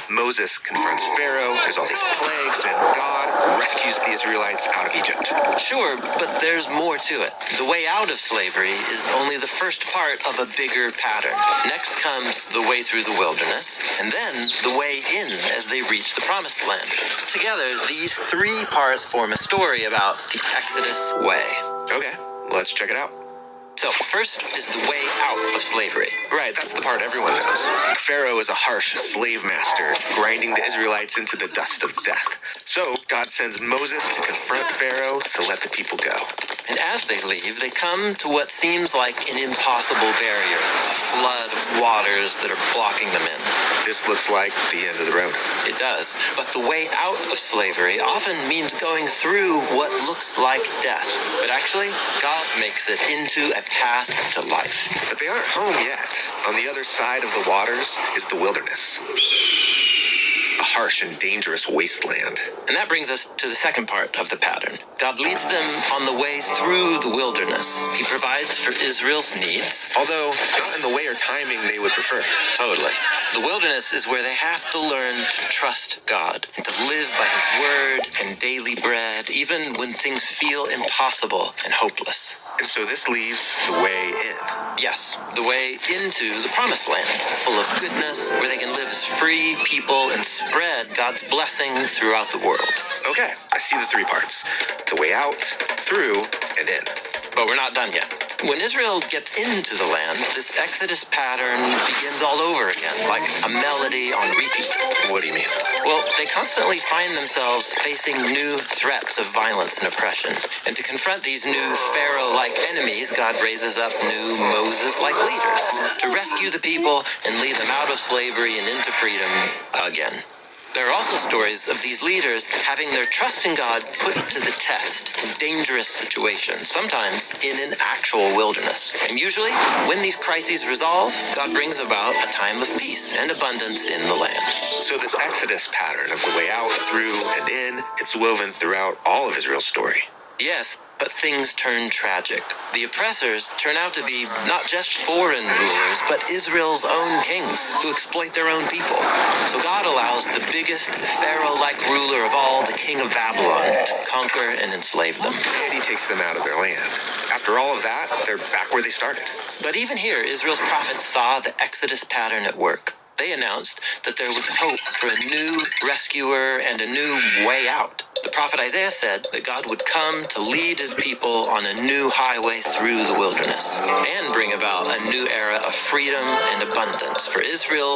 Moses confronts Pharaoh, there's all these plagues, and God rescues the Israelites out of Egypt. Sure, but there's more to it. The way out of slavery is only the first part of a bigger pattern. Next comes the way through the wilderness, and then the way in as they reach the promised land. Together, these three parts form a story about the Exodus way. Okay, let's check it out. So, first is the way out of slavery. Right, that's the part everyone knows. Pharaoh is a harsh slave master, grinding the Israelites into the dust of death. So, God sends Moses to confront Pharaoh to let the people go. And as they leave, they come to what seems like an impossible barrier, a flood of waters that are blocking them in. This looks like the end of the road. It does, but the way out of slavery often means going through what looks like death. But actually, God makes it into a path to life. But they aren't home yet. On the other side of the waters is the wilderness. A harsh and dangerous wasteland. And that brings us to the second part of the pattern. God leads them on the way through the wilderness. He provides for Israel's needs. Although, not in the way or timing they would prefer. Totally. The wilderness is where they have to learn to trust God and to live by His word and daily bread, even when things feel impossible and hopeless. And so this leaves the way in. Yes, the way into the promised land, full of goodness, where they can live as free people and spread God's blessing throughout the world. Okay, I see the three parts. The way out, through, and in. But we're not done yet. When Israel gets into the land, this Exodus pattern begins all over again, like a melody on repeat. What do you mean? Well, they constantly find themselves facing new threats of violence and oppression. And to confront these new Pharaoh-like enemies, God raises up new Moses-like leaders to rescue the people and lead them out of slavery and into freedom again. There are also stories of these leaders having their trust in God put to the test in dangerous situations, sometimes in an actual wilderness. And usually, when these crises resolve, God brings about a time of peace and abundance in the land. So this Exodus pattern of the way out, through, and in, it's woven throughout all of Israel's story. Yes, but things turn tragic. The oppressors turn out to be not just foreign rulers, but Israel's own kings who exploit their own people. So God allows the biggest Pharaoh-like ruler of all, the king of Babylon, to conquer and enslave them. And he takes them out of their land. After all of that, they're back where they started. But even here, Israel's prophets saw the Exodus pattern at work. They announced that there was hope for a new rescuer and a new way out. The prophet Isaiah said that God would come to lead his people on a new highway through the wilderness and bring about a new era of freedom and abundance for Israel